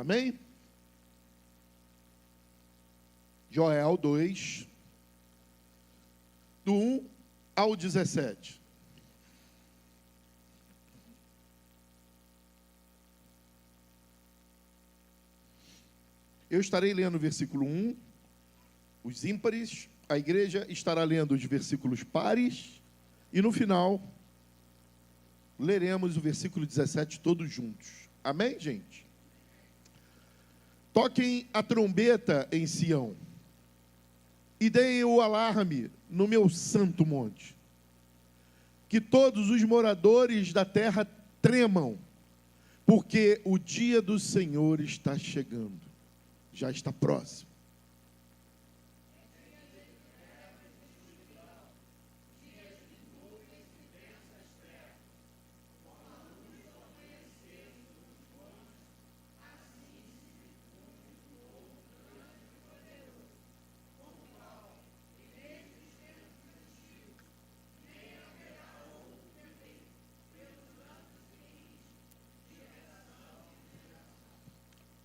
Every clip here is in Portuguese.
Amém? Joel 2, do 1 ao 17. Eu estarei lendo o versículo 1, os ímpares, a igreja estará lendo os versículos pares, e no final, leremos o versículo 17 todos juntos. Amém, gente? Toquem a trombeta em Sião, e deem o alarme no meu santo monte. Que todos os moradores da terra tremam, porque o dia do Senhor está chegando, já está próximo.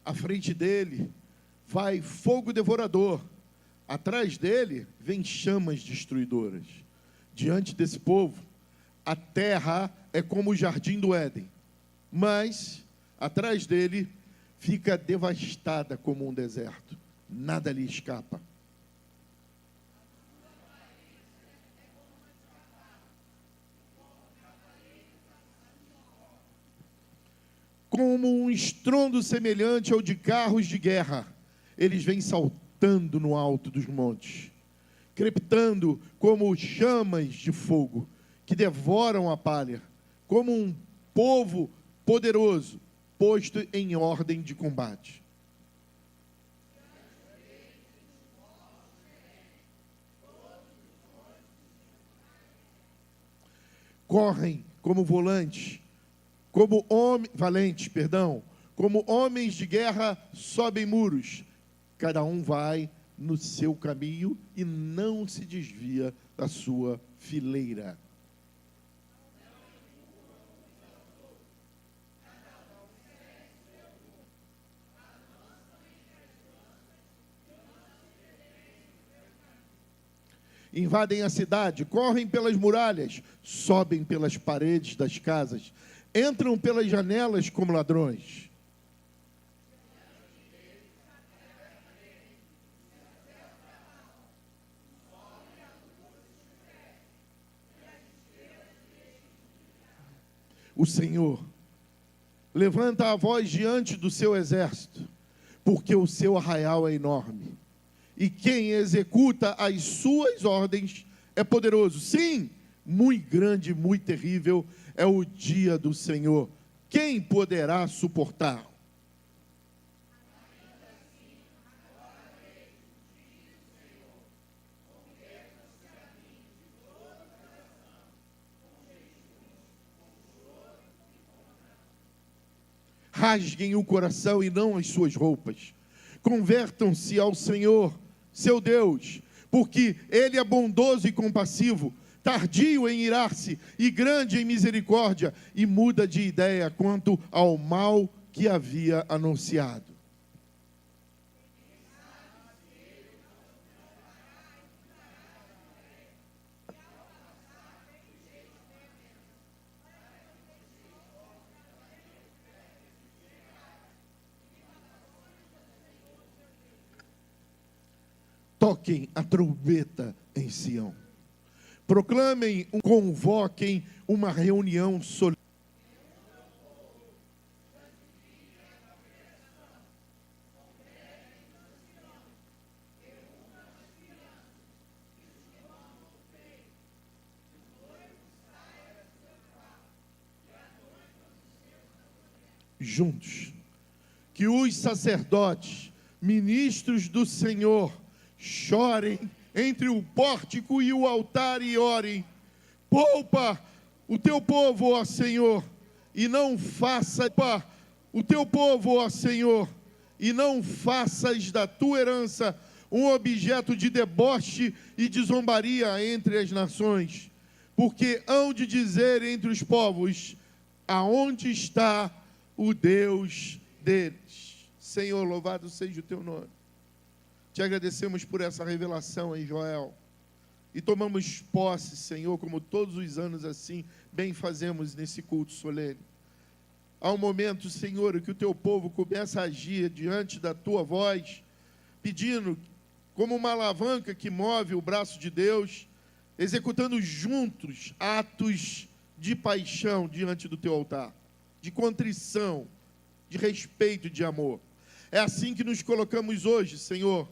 À frente dele vai fogo devorador, atrás dele vem chamas destruidoras. Diante desse povo, a terra é como o jardim do Éden, mas atrás dele fica devastada como um deserto, nada lhe escapa. Como um estrondo semelhante ao de carros de guerra, eles vêm saltando no alto dos montes, crepitando como chamas de fogo, que devoram a palha, como um povo poderoso, posto em ordem de combate. Correm como volantes, como homens de guerra sobem muros, cada um vai no seu caminho e não se desvia da sua fileira. Invadem a cidade, correm pelas muralhas, sobem pelas paredes das casas, entram pelas janelas como ladrões. O Senhor levanta a voz diante do seu exército, porque o seu arraial é enorme, e quem executa as suas ordens é poderoso. Sim, muito grande, muito terrível é o dia do Senhor. Quem poderá suportar? Rasguem o coração e não as suas roupas. Convertam-se ao Senhor, seu Deus, porque Ele é bondoso e compassivo, tardio em irar-se e grande em misericórdia, e muda de ideia quanto ao mal que havia anunciado. Toquem a trombeta em Sião. Proclamem, convoquem uma reunião solene. Juntos, que os sacerdotes, ministros do Senhor, chorem entre o pórtico e o altar e orem. Poupa o teu povo, ó Senhor, e não faça o teu povo, ó Senhor, e não faças da tua herança um objeto de deboche e de zombaria entre as nações, porque hão de dizer entre os povos: aonde está o Deus deles? Senhor, louvado seja o teu nome. Te agradecemos por essa revelação em Joel. E tomamos posse, Senhor, como todos os anos assim, bem fazemos nesse culto solene. Há um momento, Senhor, que o teu povo começa a agir diante da tua voz, pedindo, como uma alavanca que move o braço de Deus, executando juntos atos de paixão diante do teu altar, de contrição, de respeito e de amor. É assim que nos colocamos hoje, Senhor.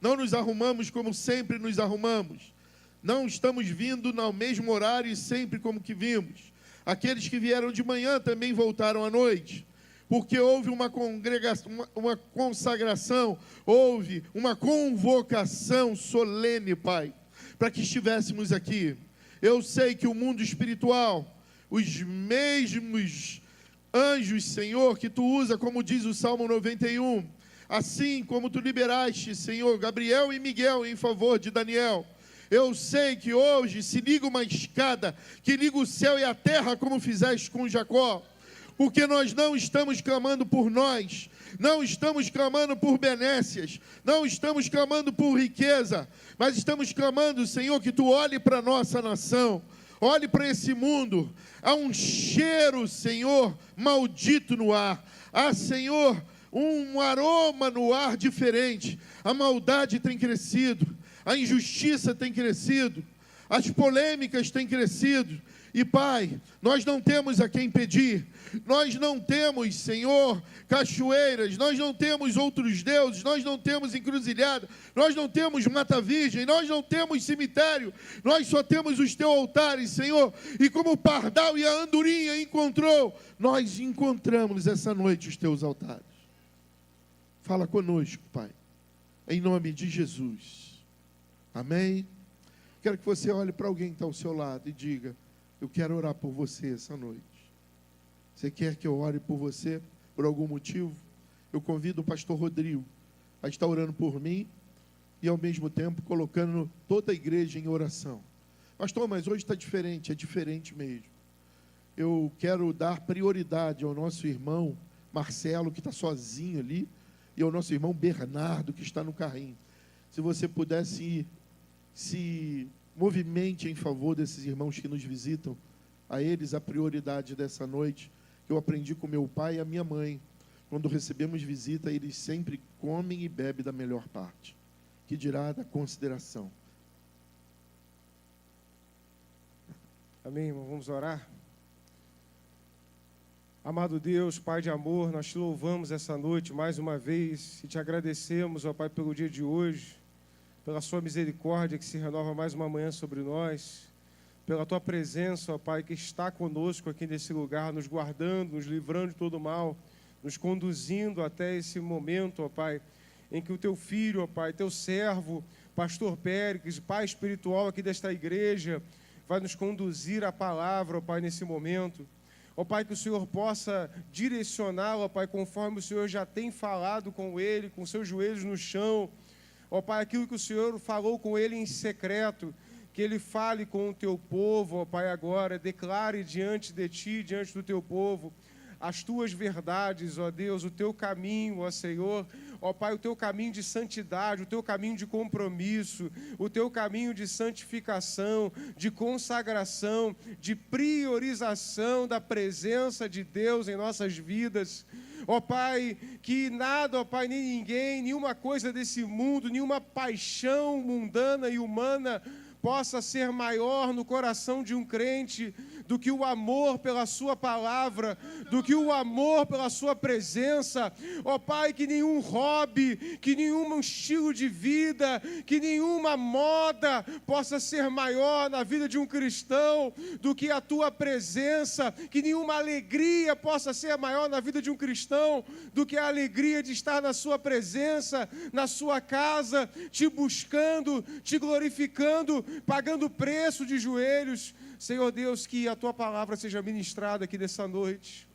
Não nos arrumamos como sempre nos arrumamos. Não estamos vindo no mesmo horário e sempre como que vimos. Aqueles que vieram de manhã também voltaram à noite, porque houve uma congregação, uma consagração, houve uma convocação solene, Pai, para que estivéssemos aqui. Eu sei que o mundo espiritual, os mesmos anjos, Senhor, que tu usa, como diz o Salmo 91, assim como tu liberaste, Senhor, Gabriel e Miguel em favor de Daniel, eu sei que hoje se liga uma escada que liga o céu e a terra, como fizeste com Jacó, porque nós não estamos clamando por nós, não estamos clamando por benécias, não estamos clamando por riqueza, mas estamos clamando, Senhor, que tu olhe para a nossa nação, olhe para esse mundo. Há um cheiro, Senhor, maldito no ar. Há, Senhor, um aroma no ar diferente. A maldade tem crescido, a injustiça tem crescido, as polêmicas têm crescido. E Pai, nós não temos a quem pedir, nós não temos, Senhor, cachoeiras, nós não temos outros deuses, nós não temos encruzilhada, nós não temos mata virgem, nós não temos cemitério, nós só temos os teus altares, Senhor. E como o pardal e a andorinha encontrou, nós encontramos essa noite os teus altares. Fala conosco, Pai, em nome de Jesus. Amém? Quero que você olhe para alguém que está ao seu lado e diga: eu quero orar por você essa noite. Você quer que eu ore por você por algum motivo? Eu convido o pastor Rodrigo a estar orando por mim e ao mesmo tempo colocando toda a igreja em oração. Pastor, mas hoje está diferente, é diferente mesmo. Eu quero dar prioridade ao nosso irmão Marcelo, que está sozinho ali, e ao nosso irmão Bernardo, que está no carrinho. Se você pudesse se movimente em favor desses irmãos que nos visitam, a eles a prioridade dessa noite, que eu aprendi com meu pai e a minha mãe. Quando recebemos visita, eles sempre comem e bebem da melhor parte, que dirá da consideração. Amém, irmão? Vamos orar? Amado Deus, Pai de amor, nós te louvamos essa noite mais uma vez e te agradecemos, ó Pai, pelo dia de hoje, pela sua misericórdia que se renova mais uma manhã sobre nós, pela tua presença, ó Pai, que está conosco aqui nesse lugar, nos guardando, nos livrando de todo mal, nos conduzindo até esse momento, ó Pai, em que o teu filho, ó Pai, teu servo, pastor Péricles, pai espiritual aqui desta igreja, vai nos conduzir à palavra, ó Pai, nesse momento. Ó Pai, que o Senhor possa direcioná-lo, ó Pai, conforme o Senhor já tem falado com ele, com seus joelhos no chão. Ó Pai, aquilo que o Senhor falou com ele em secreto, que ele fale com o teu povo, ó Pai, agora, declare diante de ti, diante do teu povo, as tuas verdades, ó Deus, o teu caminho, ó Senhor, ó Pai, o teu caminho de santidade, o teu caminho de compromisso, o teu caminho de santificação, de consagração, de priorização da presença de Deus em nossas vidas. Ó Pai, que nada, ó Pai, nem ninguém, nenhuma coisa desse mundo, nenhuma paixão mundana e humana possa ser maior no coração de um crente do que o amor pela sua palavra, do que o amor pela sua presença. Ó Pai, que nenhum hobby, que nenhum estilo de vida, que nenhuma moda possa ser maior na vida de um cristão do que a tua presença, que nenhuma alegria possa ser maior na vida de um cristão do que a alegria de estar na sua presença, na sua casa, te buscando, te glorificando, pagando preço de joelhos. Senhor Deus, que a tua palavra seja ministrada aqui nessa noite.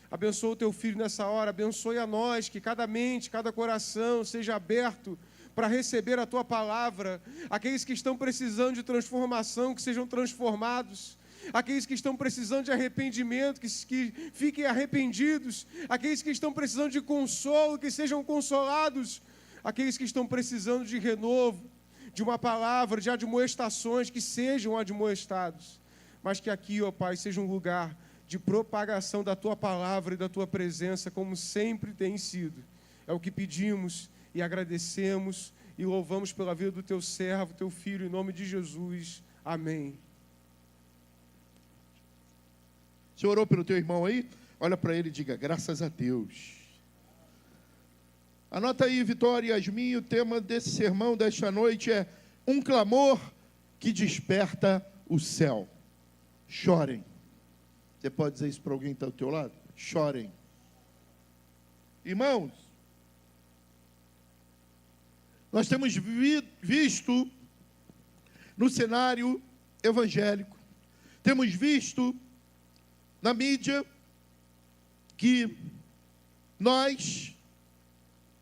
Abençoa o teu filho nessa hora, abençoe a nós, que cada mente, cada coração seja aberto para receber a tua palavra. Aqueles que estão precisando de transformação, que sejam transformados. aqueles que estão precisando de arrependimento, que fiquem arrependidos, aqueles que estão precisando de consolo, que sejam consolados, aqueles que estão precisando de renovo, de uma palavra, de admoestações, que sejam admoestados, mas que aqui, ó Pai, seja um lugar de propagação da Tua palavra e da Tua presença, como sempre tem sido. É o que pedimos e agradecemos e louvamos pela vida do Teu servo, Teu Filho, em nome de Jesus. Amém. Você orou pelo teu irmão aí? Olha para ele e diga, graças a Deus. Anota aí, Vitória e Yasmin, o tema desse sermão desta noite é um clamor que desperta o céu. Chorem. Você pode dizer isso para alguém que está ao teu lado? Chorem. Irmãos, nós temos visto no cenário evangélico, temos visto na mídia que nós,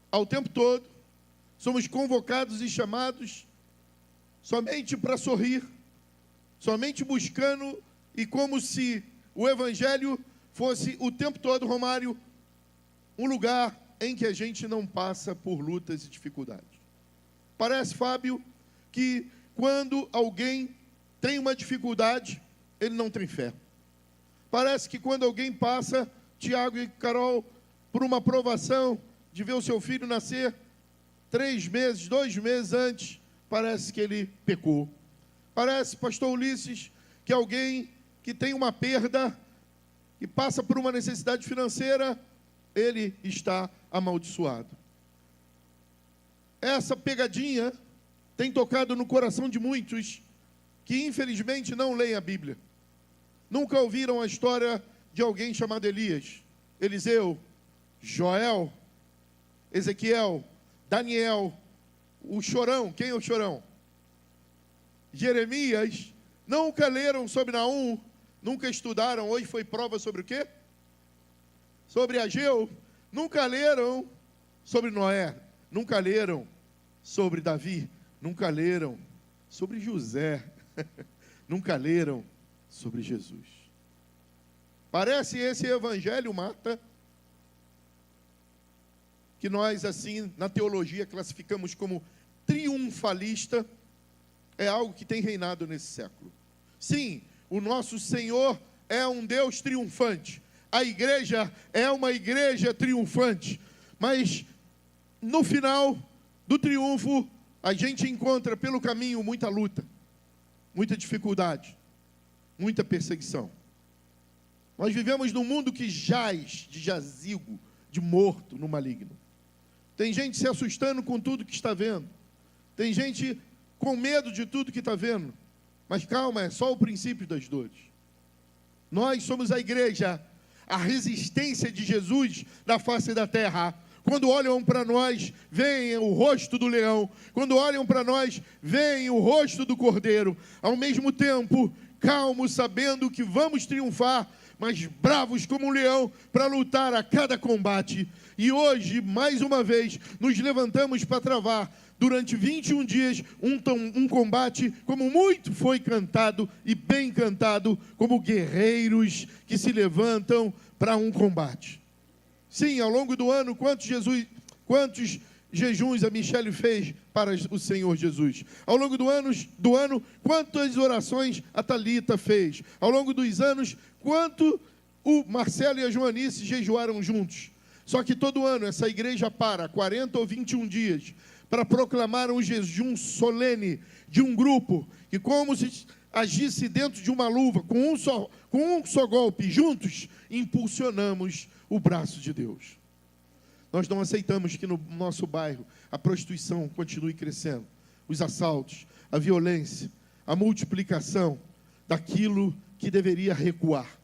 ao tempo todo, somos convocados e chamados somente para sorrir, somente buscando, e como se o evangelho fosse o tempo todo, Romário, um lugar em que a gente não passa por lutas e dificuldades. Parece, Fábio, que quando alguém tem uma dificuldade, ele não tem fé. Parece que quando alguém passa, Tiago e Carol, por uma provação de ver o seu filho nascer 2 meses antes, parece que ele pecou. Parece, pastor Ulisses, que alguém que tem uma perda e passa por uma necessidade financeira, ele está amaldiçoado. Essa pegadinha tem tocado no coração de muitos que infelizmente não leem a Bíblia. Nunca ouviram a história de alguém chamado Elias, Eliseu, Joel, Ezequiel, Daniel, o chorão. Quem é o chorão? Jeremias. Nunca leram sobre Naum, nunca estudaram. Hoje foi prova sobre o quê? Sobre Ageu. Nunca leram sobre Noé, nunca leram sobre Davi, nunca leram sobre José, nunca leram sobre Jesus. Parece esse evangelho, Marta, que nós assim na teologia classificamos como triunfalista, é algo que tem reinado nesse século. Sim, o nosso Senhor é um Deus triunfante, a igreja é uma igreja triunfante, mas no final do triunfo a gente encontra pelo caminho muita luta, muita dificuldade, muita perseguição. Nós vivemos num mundo que jaz de jazigo, de morto no maligno. Tem gente se assustando com tudo que está vendo. Tem gente com medo de tudo que está vendo. Mas calma, é só o princípio das dores. Nós somos a igreja, a resistência de Jesus na face da terra. Quando olham para nós, veem o rosto do leão. Quando olham para nós, veem o rosto do cordeiro. Ao mesmo tempo, calmos, sabendo que vamos triunfar, mas bravos como um leão para lutar a cada combate. E hoje, mais uma vez, nos levantamos para travar, durante 21 dias, um combate, como muito foi cantado e bem cantado, como guerreiros que se levantam para um combate. Sim, ao longo do ano, quantos jejuns a Michele fez para o Senhor Jesus? Ao longo do ano, quantas orações a Thalita fez? Ao longo dos anos, quanto o Marcelo e a Joanice jejuaram juntos? Só que todo ano essa igreja para 40 ou 21 dias para proclamar um jejum solene de um grupo que, como se agisse dentro de uma luva, com um só golpe, juntos, impulsionamos o braço de Deus. Nós não aceitamos que no nosso bairro a prostituição continue crescendo, os assaltos, a violência, a multiplicação daquilo que deveria recuar.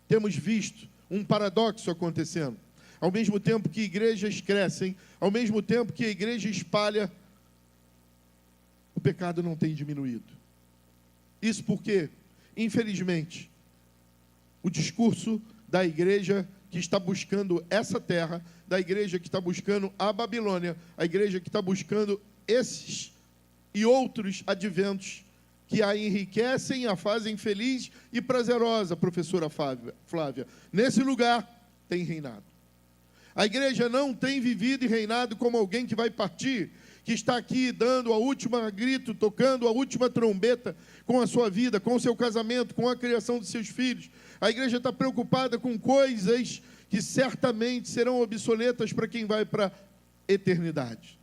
Temos visto um paradoxo acontecendo. Ao mesmo tempo que igrejas crescem, ao mesmo tempo que a igreja espalha, o pecado não tem diminuído. Isso porque, infelizmente, o discurso da igreja que está buscando essa terra, da igreja que está buscando a Babilônia, a igreja que está buscando esses e outros adventos que a enriquecem, a fazem feliz e prazerosa, professora Flávia. Nesse lugar tem reinado. A igreja não tem vivido e reinado como alguém que vai partir, que está aqui dando a última grito, tocando a última trombeta com a sua vida, com o seu casamento, com a criação de seus filhos. A igreja está preocupada com coisas que certamente serão obsoletas para quem vai para a eternidade.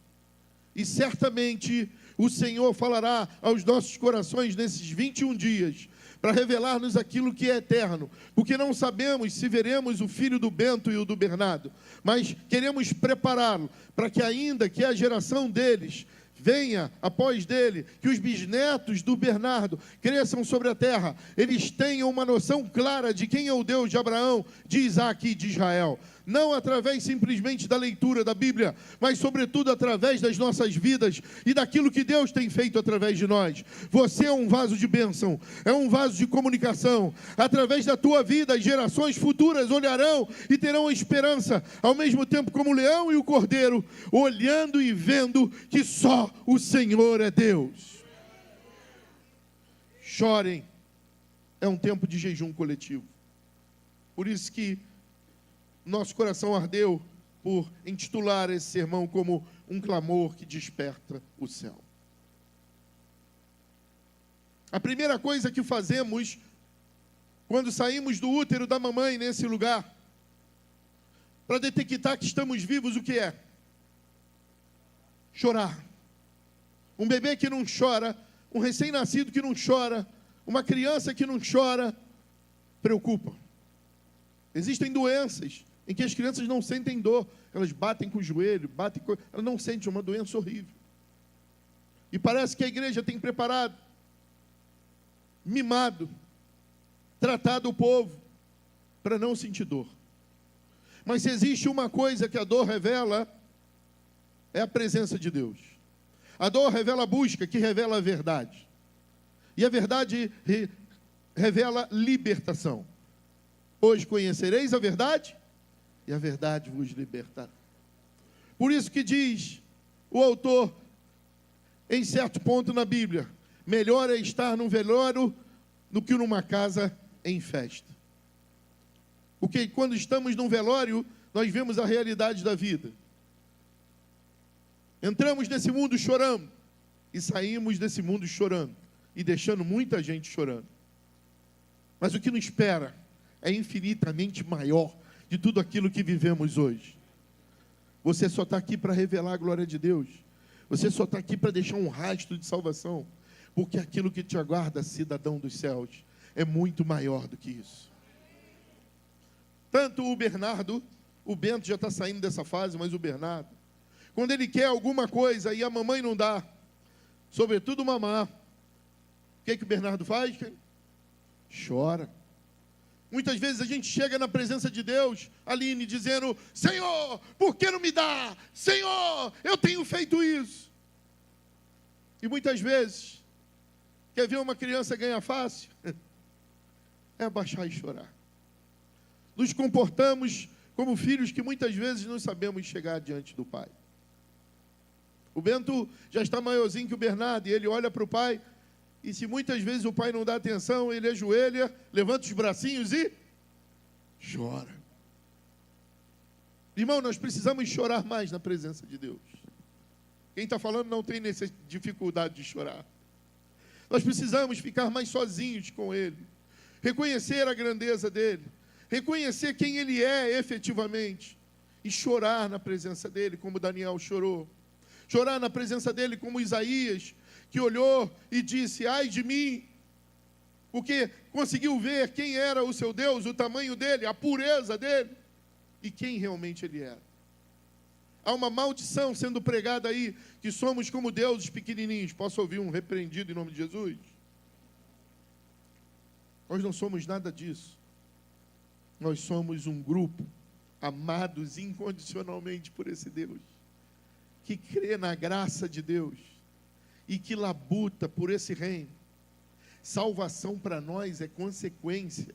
E certamente o Senhor falará aos nossos corações nesses 21 dias, para revelar-nos aquilo que é eterno, porque não sabemos se veremos o filho do Bento e o do Bernardo, mas queremos prepará-lo, para que ainda que a geração deles venha após dele, que os bisnetos do Bernardo cresçam sobre a terra, eles tenham uma noção clara de quem é o Deus de Abraão, de Isaac e de Israel. Não através simplesmente da leitura da Bíblia, mas sobretudo através das nossas vidas e daquilo que Deus tem feito através de nós. Você é um vaso de bênção, é um vaso de comunicação. Através da tua vida, as gerações futuras olharão e terão esperança, ao mesmo tempo como o leão e o cordeiro, olhando e vendo que só o Senhor é Deus. Chorem, é um tempo de jejum coletivo. Por isso que nosso coração ardeu por intitular esse sermão como um clamor que desperta o céu. A primeira coisa que fazemos quando saímos do útero da mamãe nesse lugar, para detectar que estamos vivos, o que é? Chorar. Um bebê que não chora, um recém-nascido que não chora, uma criança que não chora, preocupa. Existem doenças em que as crianças não sentem dor, elas batem com o joelho, elas não sentem, uma doença horrível. E parece que a igreja tem preparado, mimado, tratado o povo para não sentir dor. Mas se existe uma coisa que a dor revela, é a presença de Deus. A dor revela a busca, que revela a verdade. E a verdade revela libertação. Hoje conhecereis a verdade, e a verdade vos libertará. Por isso que diz o autor, em certo ponto na Bíblia, melhor é estar num velório do que numa casa em festa. Porque quando estamos num velório, nós vemos a realidade da vida. Entramos nesse mundo chorando, e saímos desse mundo chorando, e deixando muita gente chorando. Mas o que nos espera é infinitamente maior de tudo aquilo que vivemos hoje. Você só está aqui para revelar a glória de Deus. Você só está aqui para deixar um rastro de salvação. Porque aquilo que te aguarda, cidadão dos céus, é muito maior do que isso. Tanto o Bernardo, o Bento já está saindo dessa fase, mas o Bernardo, quando ele quer alguma coisa e a mamãe não dá, sobretudo mamá, o que o Bernardo faz? Chora. Muitas vezes a gente chega na presença de Deus, Aline, dizendo: Senhor, por que não me dá? Senhor, eu tenho feito isso. E muitas vezes, quer ver uma criança ganhar fácil? É abaixar e chorar. Nos comportamos como filhos que muitas vezes não sabemos chegar diante do pai. O Bento já está maiorzinho que o Bernardo, e ele olha para o pai. E se muitas vezes o pai não dá atenção, ele ajoelha, levanta os bracinhos e chora. Irmão, nós precisamos chorar mais na presença de Deus. Quem está falando não tem dificuldade de chorar. Nós precisamos ficar mais sozinhos com Ele. Reconhecer a grandeza dEle. Reconhecer quem Ele é efetivamente. E chorar na presença dEle, como Daniel chorou. Chorar na presença dEle, como Isaías, que olhou e disse: ai de mim, porque conseguiu ver quem era o seu Deus, o tamanho dele, a pureza dele, e quem realmente ele era. Há uma maldição sendo pregada aí, que somos como deuses pequenininhos. Posso ouvir um repreendido em nome de Jesus? Nós não somos nada disso. Nós somos um grupo, amados incondicionalmente por esse Deus, que crê na graça de Deus, e que labuta por esse reino. Salvação para nós é consequência.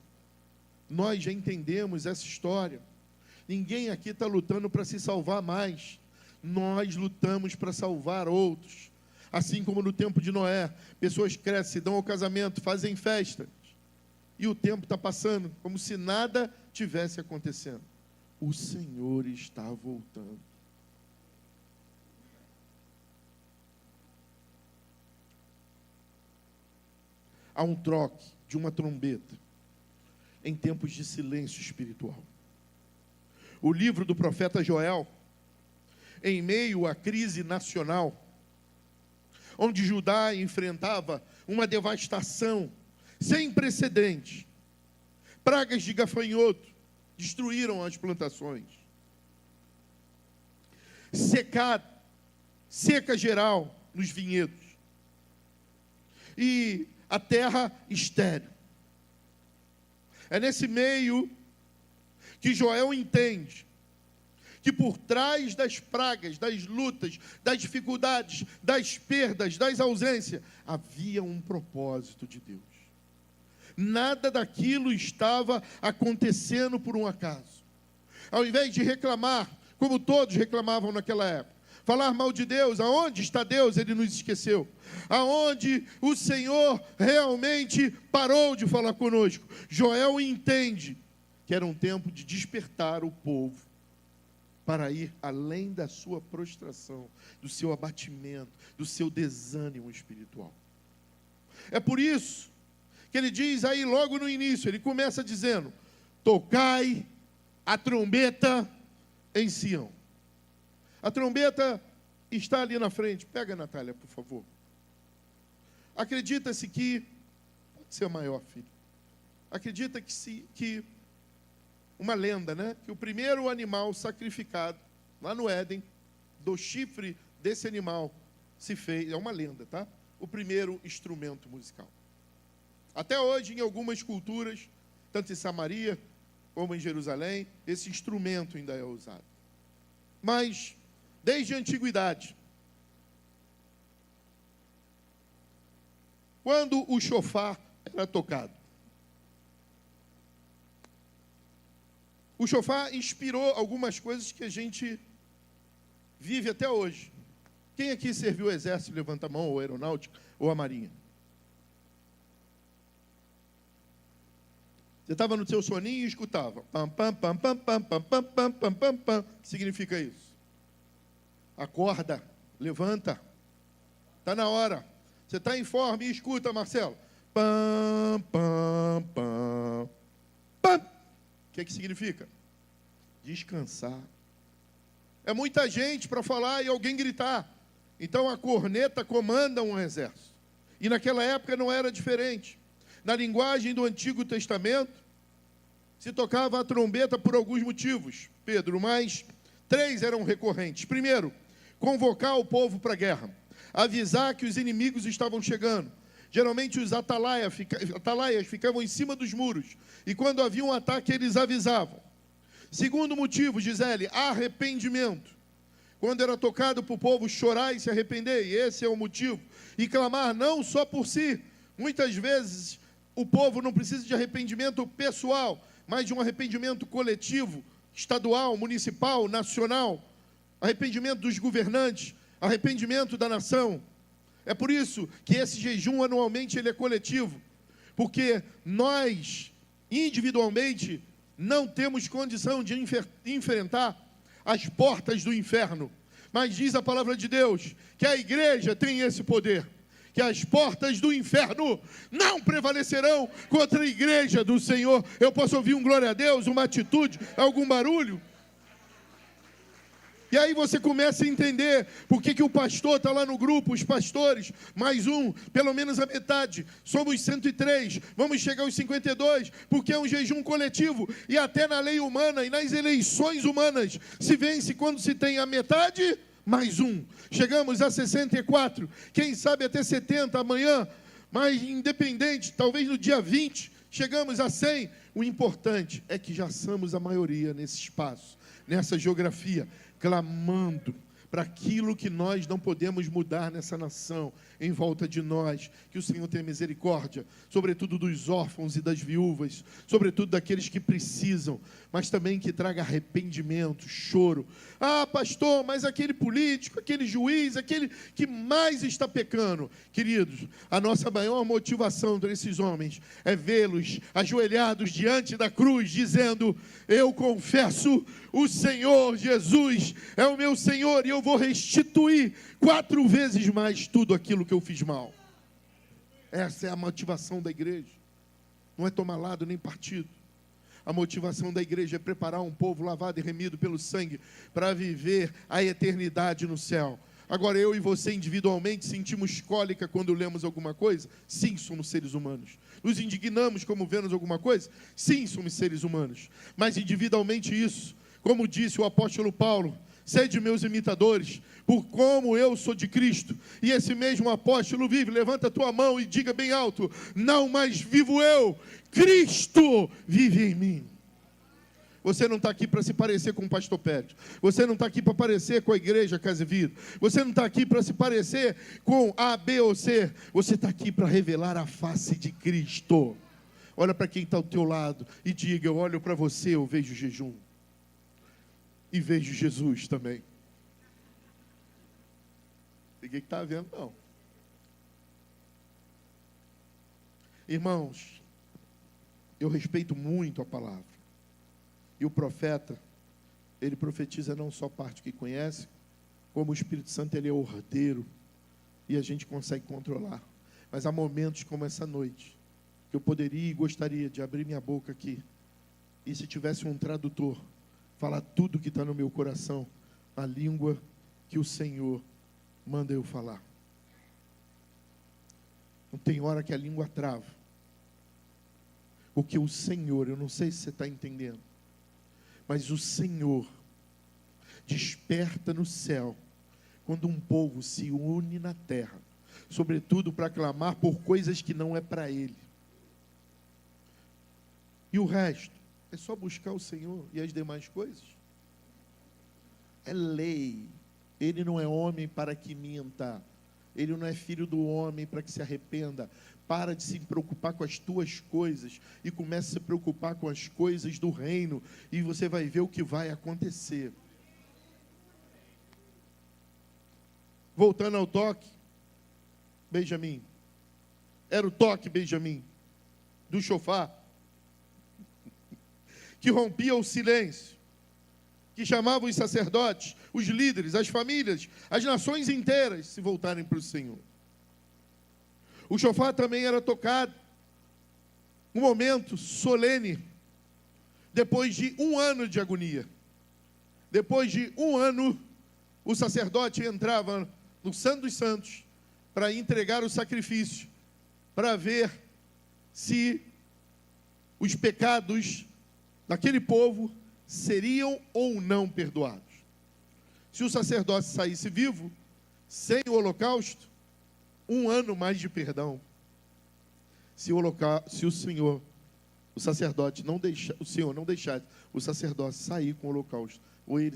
Nós já entendemos essa história. Ninguém aqui está lutando para se salvar mais. Nós lutamos para salvar outros. Assim como no tempo de Noé, pessoas crescem, dão ao casamento, fazem festas, e o tempo está passando, como se nada tivesse acontecendo. O Senhor está voltando. Há um troque de uma trombeta em tempos de silêncio espiritual. O livro do profeta Joel, em meio à crise nacional, onde Judá enfrentava uma devastação sem precedentes, pragas de gafanhoto destruíram as plantações, seca geral nos vinhedos, e a terra estéril. É nesse meio que Joel entende que por trás das pragas, das lutas, das dificuldades, das perdas, das ausências, havia um propósito de Deus. Nada daquilo estava acontecendo por um acaso. Ao invés de reclamar, como todos reclamavam naquela época, falar mal de Deus, aonde está Deus? Ele nos esqueceu. Aonde o Senhor realmente parou de falar conosco? Joel entende que era um tempo de despertar o povo para ir além da sua prostração, do seu abatimento, do seu desânimo espiritual. É por isso que ele diz aí logo no início, ele começa dizendo: tocai a trombeta em Sião. A trombeta está ali na frente. Pega, Natália, por favor. Acredita-se que, pode ser maior, filho. Acredita que uma lenda, né? Que o primeiro animal sacrificado lá no Éden, do chifre desse animal, se fez, é uma lenda, tá? O primeiro instrumento musical. Até hoje, em algumas culturas, tanto em Samaria como em Jerusalém, esse instrumento ainda é usado. Mas, desde a antiguidade, quando o chofar era tocado, o chofar inspirou algumas coisas que a gente vive até hoje. Quem aqui serviu o exército, levanta a mão, ou a aeronáutica, ou a marinha? Você estava no seu soninho e escutava. Pam, pam, pam, pam, pam, pam, pam, pam, pam, pam, pam. O que significa isso? Acorda, levanta. Está na hora. Você está em forma e escuta, Marcelo. Pam, pam, pam, pam. O que significa? Descansar. É muita gente para falar e alguém gritar. Então a corneta comanda um exército. E naquela época não era diferente. Na linguagem do Antigo Testamento, se tocava a trombeta por alguns motivos, Pedro, mas 3 eram recorrentes. Primeiro, convocar o povo para a guerra, avisar que os inimigos estavam chegando. Geralmente os atalaias ficavam em cima dos muros, e quando havia um ataque eles avisavam. Segundo motivo, Gisele, arrependimento. Quando era tocado para o povo chorar e se arrepender, e esse é o motivo, e clamar não só por si. Muitas vezes o povo não precisa de arrependimento pessoal, mas de um arrependimento coletivo, estadual, municipal, nacional, arrependimento dos governantes, arrependimento da nação. É por isso que esse jejum anualmente ele é coletivo, porque nós, individualmente, não temos condição de enfrentar as portas do inferno, mas diz a palavra de Deus, que a igreja tem esse poder, que as portas do inferno não prevalecerão contra a igreja do Senhor. Eu posso ouvir um glória a Deus, uma atitude, algum barulho? E aí você começa a entender por que o pastor está lá no grupo, os pastores, mais um, pelo menos a metade, somos 103, vamos chegar aos 52, porque é um jejum coletivo, e até na lei humana e nas eleições humanas, se vence quando se tem a metade, mais um. Chegamos a 64, quem sabe até 70 amanhã, mas independente, talvez no dia 20, chegamos a 100, o importante é que já somos a maioria nesse espaço, nessa geografia, clamando para aquilo que nós não podemos mudar nessa nação, em volta de nós. Que o Senhor tenha misericórdia, sobretudo dos órfãos e das viúvas, sobretudo daqueles que precisam, mas também que traga arrependimento, choro. Ah, pastor, mas aquele político, aquele juiz, aquele que mais está pecando. Queridos, a nossa maior motivação desses homens é vê-los ajoelhados diante da cruz, dizendo: eu confesso, o Senhor Jesus é o meu Senhor, e eu vou restituir 4 vezes mais tudo aquilo que eu fiz mal. Essa é a motivação da igreja. Não é tomar lado nem partido. A motivação da igreja é preparar um povo lavado e remido pelo sangue para viver a eternidade no céu. Agora, eu e você individualmente sentimos cólica quando lemos alguma coisa? Sim, somos seres humanos. Nos indignamos como vemos alguma coisa? Sim, somos seres humanos. Mas individualmente isso, como disse o apóstolo Paulo: sede meus imitadores, por como eu sou de Cristo. E esse mesmo apóstolo vive. Levanta a tua mão e diga bem alto: não mais vivo eu, Cristo vive em mim. Você não está aqui para se parecer com o pastor Pérez. Você não está aqui para parecer com a igreja Casa e Vida. Você não está aqui para se parecer com A, B ou C. Você está aqui para revelar a face de Cristo. Olha para quem está ao teu lado e diga: eu olho para você, eu vejo jejum. E vejo Jesus também. Ninguém que está vendo, não. Irmãos, eu respeito muito a palavra. E o profeta, ele profetiza não só parte que conhece, como o Espírito Santo, ele é ordeiro, e a gente consegue controlar. Mas há momentos como essa noite, que eu poderia e gostaria de abrir minha boca aqui, e se tivesse um tradutor, falar tudo que está no meu coração, a língua que o Senhor manda eu falar. Não tem hora que a língua trava. Porque o Senhor, eu não sei se você está entendendo, mas o Senhor desperta no céu quando um povo se une na terra, sobretudo para clamar por coisas que não é para ele. E o resto é só buscar o Senhor e as demais coisas. É lei. Ele não é homem para que minta. Ele não é filho do homem para que se arrependa. Para de se preocupar com as tuas coisas e comece a se preocupar com as coisas do reino, e você vai ver o que vai acontecer. Voltando ao toque, Benjamim. Era o toque, Benjamim, do chofar, que rompia o silêncio, que chamava os sacerdotes, os líderes, as famílias, as nações inteiras se voltarem para o Senhor. O chofar também era tocado, um momento solene, depois de 1 ano de agonia. Depois de 1 ano, o sacerdote entrava no Santo dos Santos para entregar o sacrifício, para ver se os pecados daquele povo seriam ou não perdoados. Se o sacerdote saísse vivo, sem o holocausto, 1 ano mais de perdão. Se o Senhor, o sacerdote não deixasse, o Senhor não deixasse o sacerdote sair com o holocausto, ou ele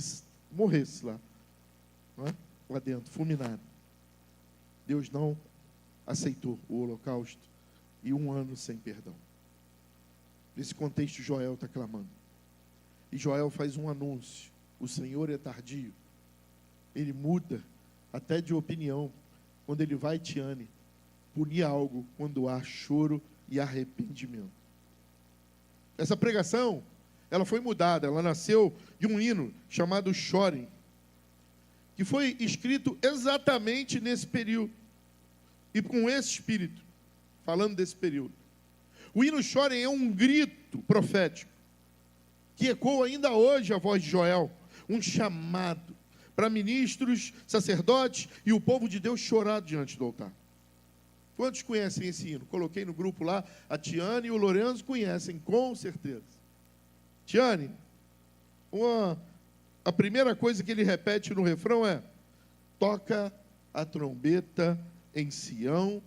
morresse lá, não é? Lá dentro, fulminado. Deus não aceitou o holocausto e 1 ano sem perdão. Nesse contexto, Joel está clamando. E Joel faz um anúncio: o Senhor é tardio. Ele muda até de opinião quando ele vai, Tiane, punir algo quando há choro e arrependimento. Essa pregação, ela foi mudada, ela nasceu de um hino chamado Chorem, que foi escrito exatamente nesse período, e com esse espírito, falando desse período. O hino Chorem é um grito profético, que ecoa ainda hoje a voz de Joel, um chamado para ministros, sacerdotes e o povo de Deus chorar diante do altar. Quantos conhecem esse hino? Coloquei no grupo lá, a Tiane e o Lorenzo conhecem, com certeza. Tiane, a primeira coisa que ele repete no refrão é: toca a trombeta em Sião,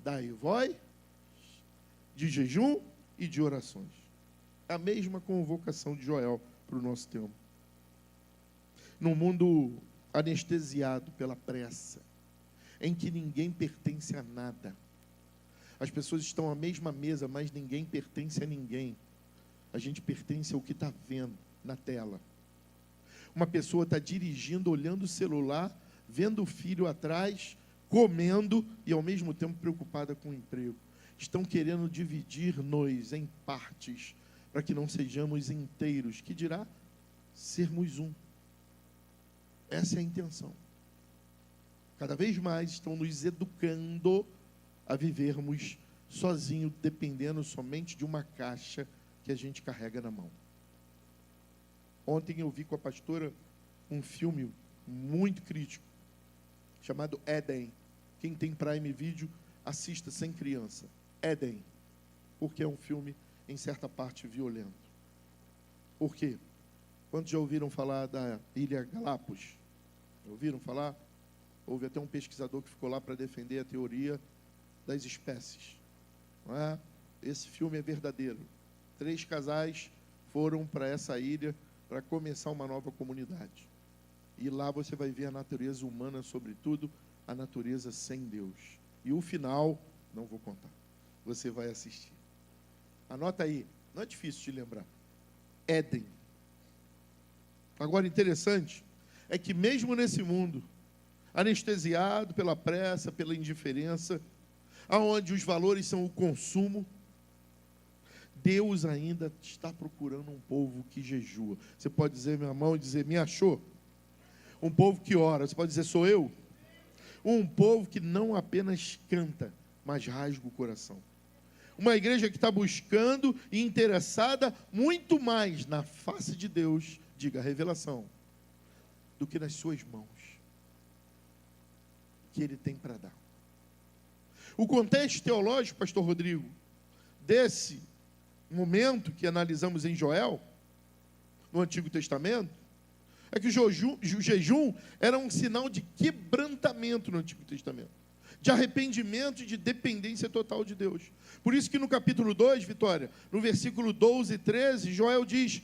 dai voz de jejum e de orações. É a mesma convocação de Joel para o nosso tempo. No mundo anestesiado pela pressa, em que ninguém pertence a nada. As pessoas estão à mesma mesa, mas ninguém pertence a ninguém. A gente pertence ao que está vendo na tela. Uma pessoa está dirigindo, olhando o celular, vendo o filho atrás, comendo e ao mesmo tempo preocupada com o emprego. Estão querendo dividir-nos em partes, para que não sejamos inteiros, que dirá sermos um. Essa é a intenção. Cada vez mais estão nos educando a vivermos sozinhos, dependendo somente de uma caixa que a gente carrega na mão. Ontem eu vi com a pastora um filme muito crítico, chamado Éden. Quem tem Prime Video, assista sem criança. Éden. Porque é um filme, em certa parte, violento. Por quê? Quantos já ouviram falar da Ilha Galápagos? Ouviram falar? Houve até um pesquisador que ficou lá para defender a teoria das espécies. Não é? Esse filme é verdadeiro. 3 casais foram para essa ilha para começar uma nova comunidade. E lá você vai ver a natureza humana, sobretudo a natureza sem Deus. E o final, não vou contar. Você vai assistir. Anota aí, não é difícil de lembrar. Éden. Agora, interessante é que mesmo nesse mundo, anestesiado pela pressa, pela indiferença, aonde os valores são o consumo, Deus ainda está procurando um povo que jejua. Você pode dizer minha mão e dizer, me achou? Um povo que ora. Você pode dizer, sou eu? Um povo que não apenas canta, mas rasga o coração. Uma igreja que está buscando e interessada muito mais na face de Deus, diga, revelação, do que nas suas mãos, que Ele tem para dar. O contexto teológico, pastor Rodrigo, desse momento que analisamos em Joel, no Antigo Testamento, é que o jejum era um sinal de quebrantamento no Antigo Testamento, de arrependimento e de dependência total de Deus. Por isso que no capítulo 2, Vitória, no versículo 12 e 13, Joel diz,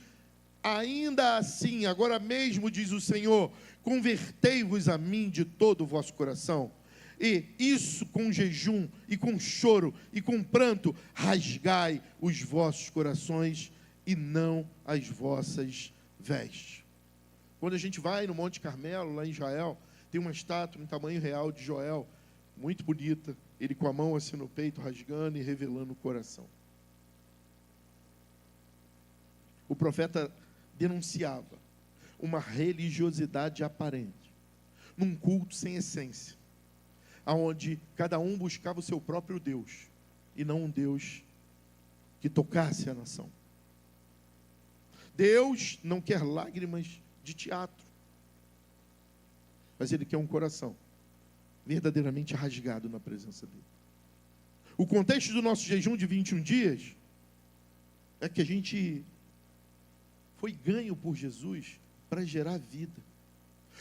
ainda assim, agora mesmo diz o Senhor, convertei-vos a mim de todo o vosso coração, e isso com jejum, e com choro, e com pranto, rasgai os vossos corações, e não as vossas vestes. Quando a gente vai no Monte Carmelo, lá em Israel, tem uma estátua em tamanho real de Joel, muito bonita, ele com a mão assim no peito, rasgando e revelando o coração. O profeta denunciava uma religiosidade aparente, num culto sem essência, aonde cada um buscava o seu próprio Deus, e não um Deus que tocasse a nação. Deus não quer lágrimas de teatro, mas Ele quer um coração verdadeiramente rasgado na presença dEle. O contexto do nosso jejum de 21 dias é que a gente foi ganho por Jesus para gerar vida.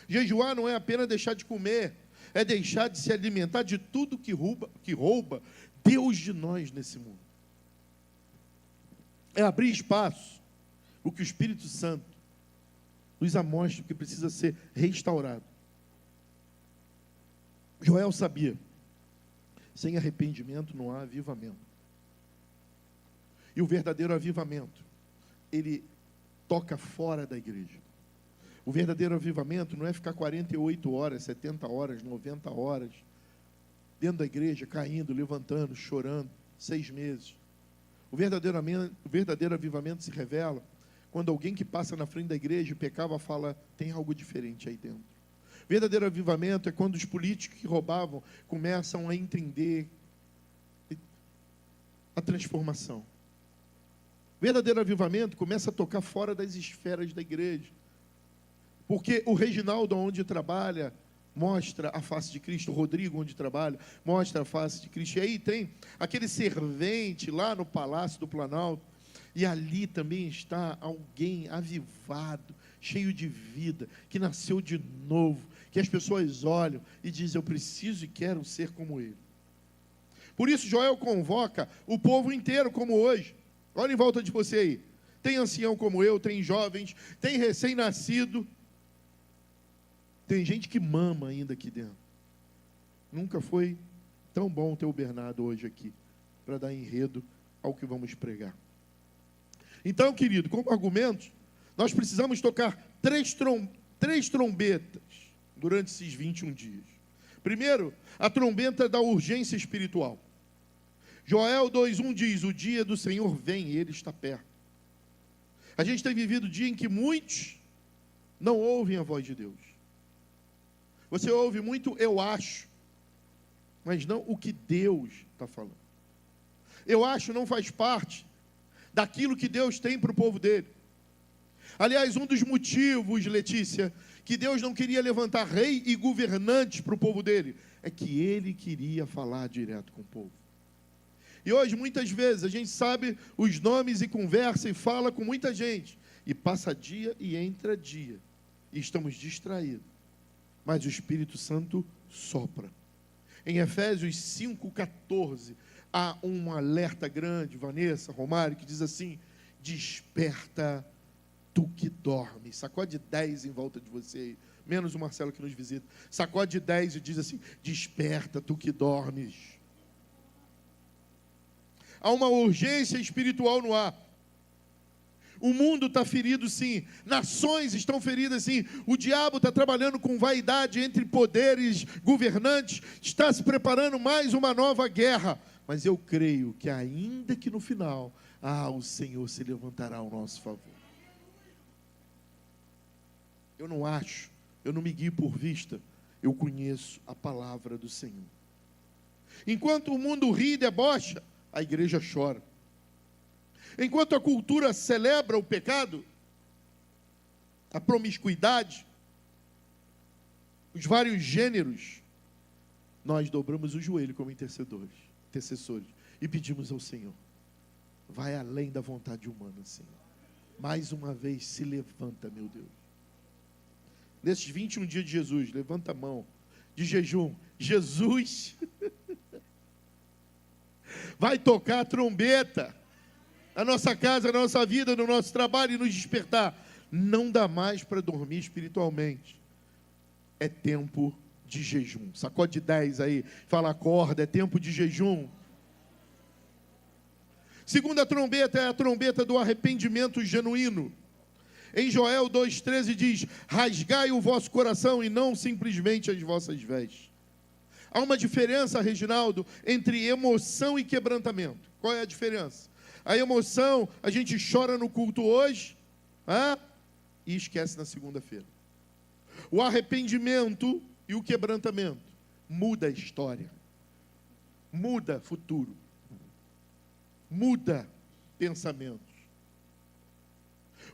Jejuar não é apenas deixar de comer, é deixar de se alimentar de tudo que rouba Deus de nós nesse mundo. É abrir espaço, o que o Espírito Santo nos amostra que precisa ser restaurado. Joel sabia, sem arrependimento não há avivamento. E o verdadeiro avivamento, ele toca fora da igreja. O verdadeiro avivamento não é ficar 48 horas, 70 horas, 90 horas, dentro da igreja, caindo, levantando, chorando, 6 meses. O verdadeiro avivamento se revela quando alguém que passa na frente da igreja e pecava fala, tem algo diferente aí dentro. Verdadeiro avivamento é quando os políticos que roubavam começam a entender a transformação. Verdadeiro avivamento começa a tocar fora das esferas da igreja. Porque o Reginaldo, onde trabalha, mostra a face de Cristo. O Rodrigo, onde trabalha, mostra a face de Cristo. E aí tem aquele servente lá no Palácio do Planalto. E ali também está alguém avivado, cheio de vida, que nasceu de novo, que as pessoas olham e dizem, eu preciso e quero ser como ele. Por isso Joel convoca o povo inteiro como hoje. Olha em volta de você aí. Tem ancião como eu, tem jovens, tem recém-nascido, Tem gente que mama ainda aqui dentro. Nunca foi tão bom ter o Bernardo hoje aqui, para dar enredo ao que vamos pregar. Então, querido, como argumentos, nós precisamos tocar três trombetas durante esses 21 dias. Primeiro, a trombeta da urgência espiritual. Joel 2:1 diz: o dia do Senhor vem e Ele está perto. A gente tem vivido dia em que muitos não ouvem a voz de Deus. Você ouve muito eu acho, mas não o que Deus está falando. Eu acho não faz parte daquilo que Deus tem para o povo dele. Aliás, um dos motivos, Letícia, que Deus não queria levantar rei e governantes para o povo dele, é que Ele queria falar direto com o povo. E hoje, muitas vezes, a gente sabe os nomes e conversa e fala com muita gente, e passa dia e entra dia, e estamos distraídos. Mas o Espírito Santo sopra. Em Efésios 5,14, há um alerta grande, Vanessa, Romário, que diz assim: desperta tu que dorme. Sacode 10 em volta de você aí, menos o Marcelo que nos visita. Sacode 10 e diz assim: desperta tu que dormes. Há uma urgência espiritual no ar. O mundo está ferido, sim. Nações estão feridas, sim. O diabo está trabalhando com vaidade entre poderes governantes. Está se preparando mais uma nova guerra. Mas eu creio que ainda que no final, o Senhor se levantará ao nosso favor. Eu não acho, eu não me guio por vista. Eu conheço a palavra do Senhor. Enquanto o mundo ri e debocha, a igreja chora. Enquanto a cultura celebra o pecado, a promiscuidade, os vários gêneros, nós dobramos o joelho como intercessores e pedimos ao Senhor: vai além da vontade humana, Senhor. Mais uma vez se levanta, meu Deus. Nesses 21 dias de Jesus, levanta a mão, de jejum, Jesus vai tocar a trombeta na nossa casa, na nossa vida, no nosso trabalho e nos despertar. Não dá mais para dormir espiritualmente. É tempo de jejum. Sacode 10 aí, fala acorda, é tempo de jejum. Segunda trombeta é a trombeta do arrependimento genuíno. Em Joel 2,13 diz: rasgai o vosso coração e não simplesmente as vossas vestes. Há uma diferença, Reginaldo, entre emoção e quebrantamento. Qual é a diferença? A emoção, a gente chora no culto hoje, e esquece na segunda-feira. O arrependimento e o quebrantamento muda a história, muda futuro, muda pensamentos.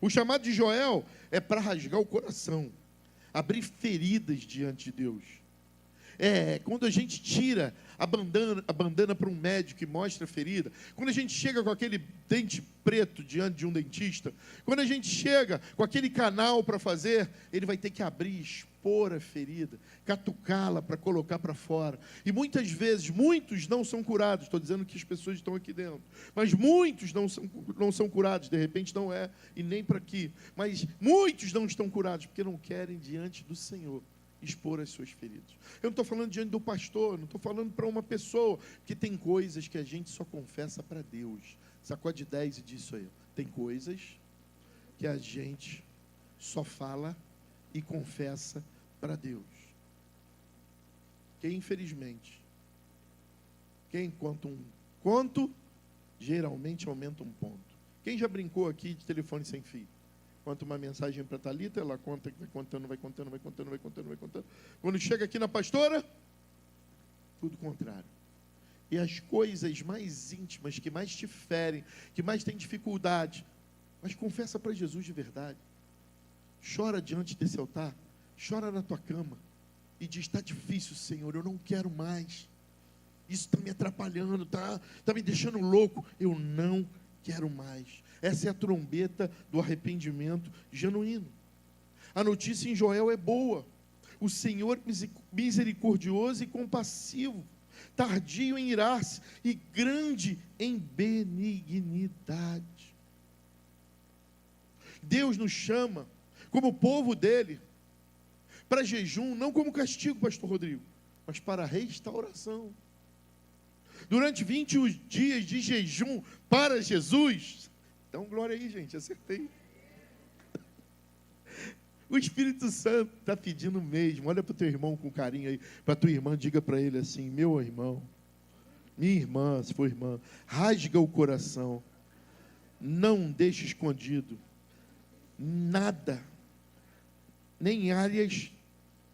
O chamado de Joel é para rasgar o coração, abrir feridas diante de Deus. Quando a gente tira a bandana para um médico e mostra a ferida, quando a gente chega com aquele dente preto diante de um dentista, quando a gente chega com aquele canal para fazer, ele vai ter que abrir, expor a ferida, catucá-la para colocar para fora. E muitas vezes, muitos não são curados. Estou dizendo que as pessoas estão aqui dentro, mas muitos não são curados. De repente não é, e nem para aqui, mas muitos não estão curados, porque não querem diante do Senhor expor as suas feridas. Eu não estou falando diante do pastor, não estou falando para uma pessoa, que tem coisas que a gente só confessa para Deus. Sacode 10 e diz isso aí. Tem coisas que a gente só fala e confessa para Deus. Que infelizmente, quem conta um conto, geralmente aumenta um ponto. Quem já brincou aqui de telefone sem fio? Conta uma mensagem para a Thalita, ela conta, vai contando. Quando chega aqui na pastora, tudo contrário. E as coisas mais íntimas, que mais te ferem, que mais tem dificuldade, mas confessa para Jesus de verdade. Chora diante desse altar, chora na tua cama e diz: está difícil, Senhor, eu não quero mais. Isso está me atrapalhando, está me deixando louco. Eu não quero mais. Essa é a trombeta do arrependimento genuíno. A notícia em Joel é boa. O Senhor misericordioso e compassivo, tardio em irar-se e grande em benignidade. Deus nos chama, como povo dele, para jejum, não como castigo, pastor Rodrigo, mas para restauração. Durante 21 dias de jejum para Jesus. Então, glória aí, gente, acertei. O Espírito Santo está pedindo mesmo. Olha para o teu irmão com carinho aí, para a tua irmã, diga para ele assim: meu irmão, minha irmã, se for irmã, rasga o coração, não deixe escondido nada, nem áreas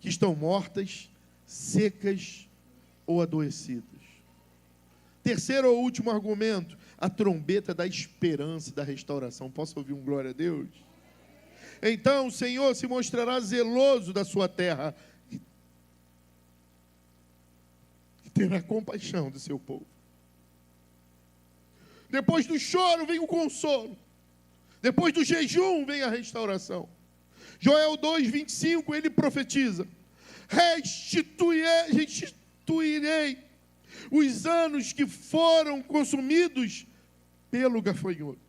que estão mortas, secas ou adoecidas. Terceiro ou último argumento, a trombeta da esperança e da restauração. Posso ouvir um glória a Deus? Então o Senhor se mostrará zeloso da sua terra e terá compaixão do seu povo. Depois do choro vem o consolo. Depois do jejum vem a restauração. Joel 2:25, ele profetiza: restituirei os anos que foram consumidos pelo gafanhoto.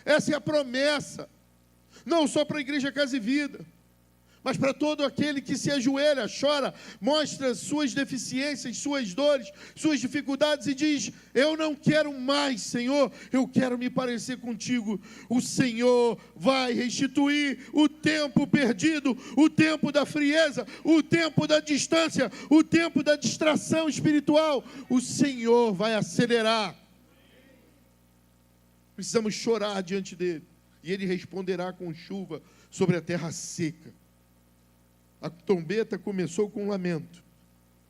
Essa é a promessa, não só para a igreja Casa e Vida, mas para todo aquele que se ajoelha, chora, mostra suas deficiências, suas dores, suas dificuldades e diz: eu não quero mais, Senhor, eu quero me parecer contigo. O Senhor vai restituir o tempo perdido, o tempo da frieza, o tempo da distância, o tempo da distração espiritual. O Senhor vai acelerar. Precisamos chorar diante dele, e ele responderá com chuva sobre a terra seca. A trombeta começou com um lamento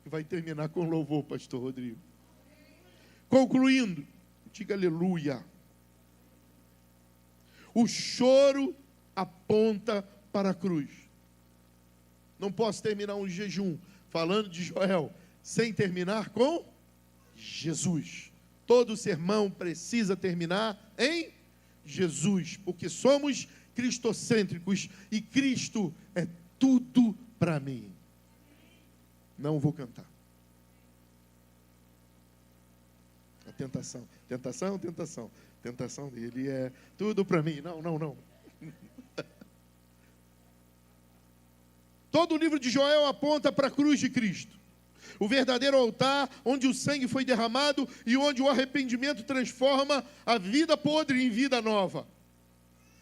e vai terminar com louvor, pastor Rodrigo. Concluindo, diga aleluia. O choro aponta para a cruz. Não posso terminar um jejum falando de Joel sem terminar com Jesus. Todo sermão precisa terminar em Jesus, porque somos cristocêntricos e Cristo é tudo para mim. Não vou cantar. A tentação dele é tudo para mim. Não. Todo o livro de Joel aponta para a cruz de Cristo, o verdadeiro altar onde o sangue foi derramado e onde o arrependimento transforma a vida podre em vida nova.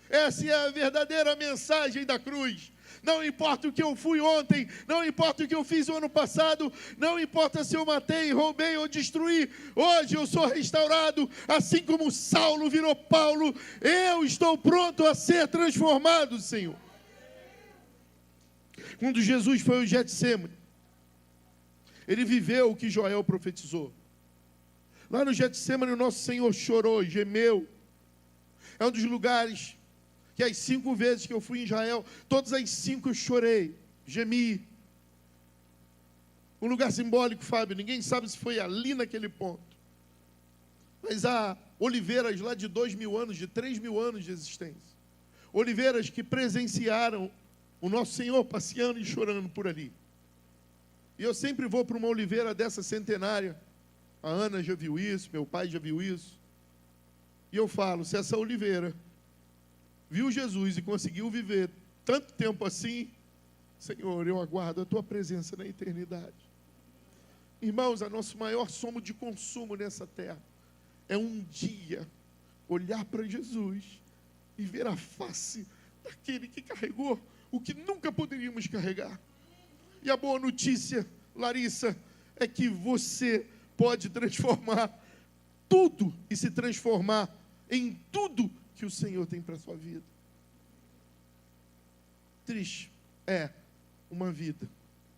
Essa é a verdadeira mensagem da cruz. Não importa o que eu fui ontem, não importa o que eu fiz o ano passado, não importa se eu matei, roubei ou destruí, hoje eu sou restaurado, assim como Saulo virou Paulo, eu estou pronto a ser transformado, Senhor. Quando Jesus foi ao Getsêmani, ele viveu o que Joel profetizou. Lá no Getsêmani o nosso Senhor chorou, gemeu. É um dos lugares que as 5 vezes que eu fui em Israel, todas as 5 eu chorei, gemi. Um lugar simbólico, Fábio, ninguém sabe se foi ali naquele ponto. Mas há oliveiras lá de 2.000 anos, de 3.000 anos de existência. Oliveiras que presenciaram o nosso Senhor passeando e chorando por ali. E eu sempre vou para uma oliveira dessa centenária. A Ana já viu isso, meu pai já viu isso. E eu falo, se essa oliveira viu Jesus e conseguiu viver tanto tempo assim, Senhor, eu aguardo a tua presença na eternidade. Irmãos, a nosso maior somo de consumo nessa terra é um dia olhar para Jesus e ver a face daquele que carregou o que nunca poderíamos carregar. E a boa notícia, Larissa, é que você pode transformar tudo e se transformar em tudo que o Senhor tem para a sua vida. Triste é uma vida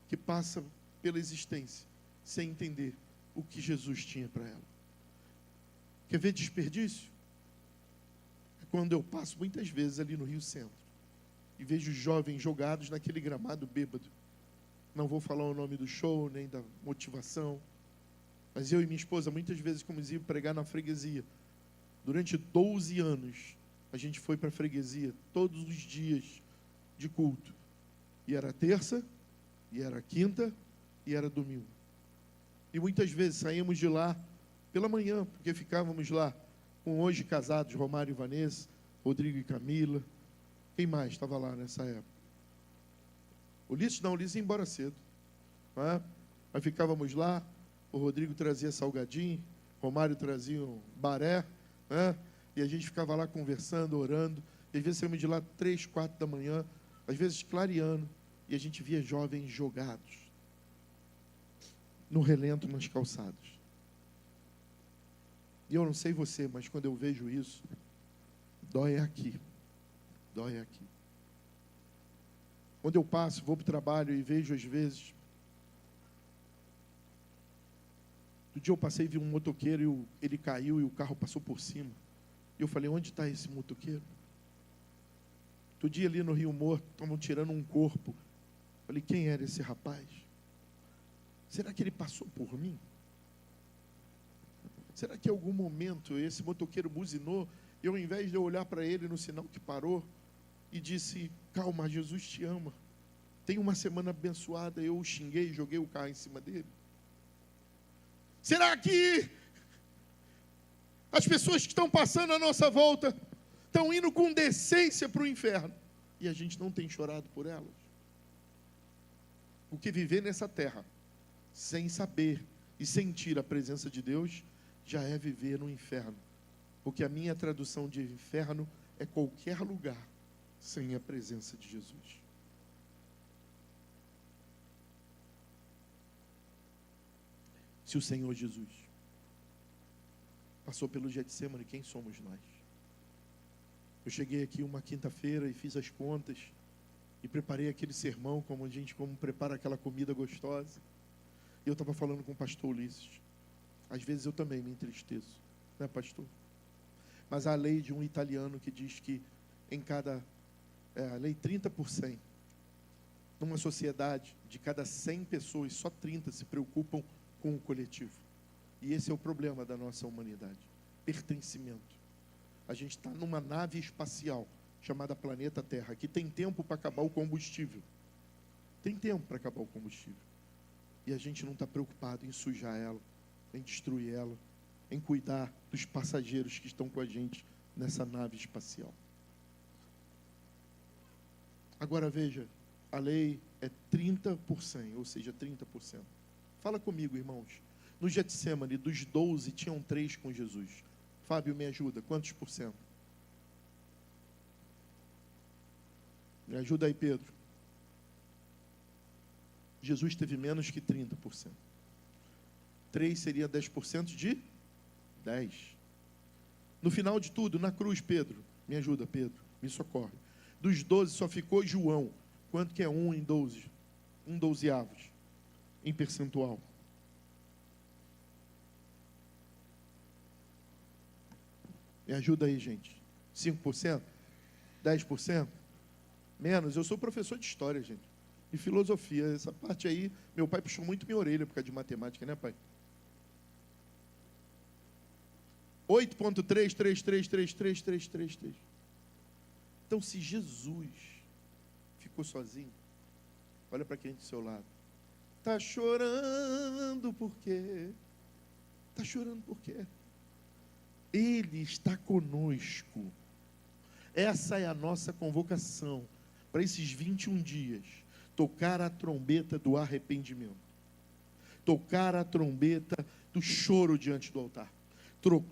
que passa pela existência sem entender o que Jesus tinha para ela. Quer ver desperdício? É quando eu passo muitas vezes ali no Rio Centro e vejo jovens jogados naquele gramado bêbado. Não vou falar o nome do show, nem da motivação, mas eu e minha esposa muitas vezes, como dizia, pregar na freguesia. Durante 12 anos, a gente foi para a freguesia todos os dias de culto. E era terça, e era quinta, e era domingo. E muitas vezes saímos de lá pela manhã, porque ficávamos lá com hoje casados, Romário e Vanessa, Rodrigo e Camila. Quem mais estava lá nessa época? Ulisses não, Ulisses ia embora cedo. Não é? Aí ficávamos lá, o Rodrigo trazia salgadinho, Romário trazia um baré, né? E a gente ficava lá conversando, orando. E às vezes saímos de lá 3, 4 da manhã, às vezes clareando, e a gente via jovens jogados no relento, nas calçadas. E eu não sei você, mas quando eu vejo isso, dói aqui. Dói aqui. Quando eu passo, vou para o trabalho e vejo às vezes. Outro dia eu passei e vi um motoqueiro e ele caiu e o carro passou por cima. E eu falei, onde está esse motoqueiro? Outro dia ali no Rio Morto, estavam tirando um corpo. Falei, quem era esse rapaz? Será que ele passou por mim? Será que em algum momento esse motoqueiro buzinou e eu, ao invés de eu olhar para ele no sinal que parou e disse, calma, Jesus te ama. Tem uma semana abençoada, eu o xinguei e joguei o carro em cima dele? Será que as pessoas que estão passando à nossa volta estão indo com decência para o inferno e a gente não tem chorado por elas? Porque viver nessa terra sem saber e sentir a presença de Deus já é viver no inferno. Porque a minha tradução de inferno é qualquer lugar sem a presença de Jesus. Se o Senhor Jesus passou pelo Getsemane, quem somos nós? Eu cheguei aqui uma quinta-feira e fiz as contas e preparei aquele sermão como prepara aquela comida gostosa. E eu estava falando com o pastor Ulisses. Às vezes eu também me entristeço, né, pastor? Mas há a lei de um italiano que diz que a lei 30%. Numa sociedade de cada 100 pessoas, só 30 se preocupam com o coletivo. E esse é o problema da nossa humanidade. Pertencimento. A gente está numa nave espacial chamada Planeta Terra, que tem tempo para acabar o combustível. Tem tempo para acabar o combustível. E a gente não está preocupado em sujar ela, em destruir ela, em cuidar dos passageiros que estão com a gente nessa nave espacial. Agora veja, a lei é 30%, ou seja, 30%. Fala comigo, irmãos. No Getsemane, dos 12, tinham 3 com Jesus. Fábio, me ajuda, quantos por cento? Me ajuda aí, Pedro. Jesus teve menos que 30%. 3 seria 10% de 10. No final de tudo, na cruz, Pedro, me ajuda, Pedro, me socorre. Dos 12 só ficou João. Quanto que é 1 em 12? 1 dozeavos em percentual. Me ajuda aí, gente. 5%? 10%? Menos? Eu sou professor de história, gente. E filosofia. Essa parte aí, meu pai puxou muito minha orelha por causa de matemática, né, pai? 8,3333333. Então, se Jesus ficou sozinho, olha para quem do seu lado. Está chorando por quê? Está chorando por quê? Ele está conosco. Essa é a nossa convocação para esses 21 dias. Tocar a trombeta do arrependimento. Tocar a trombeta do choro diante do altar.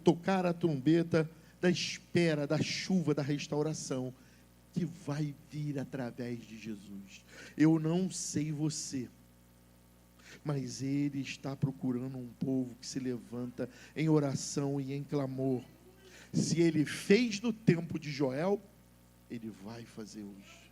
Tocar a trombeta da espera, da chuva, da restauração, que vai vir através de Jesus. Eu não sei você, mas Ele está procurando um povo que se levanta em oração e em clamor. Se Ele fez no tempo de Joel, Ele vai fazer hoje.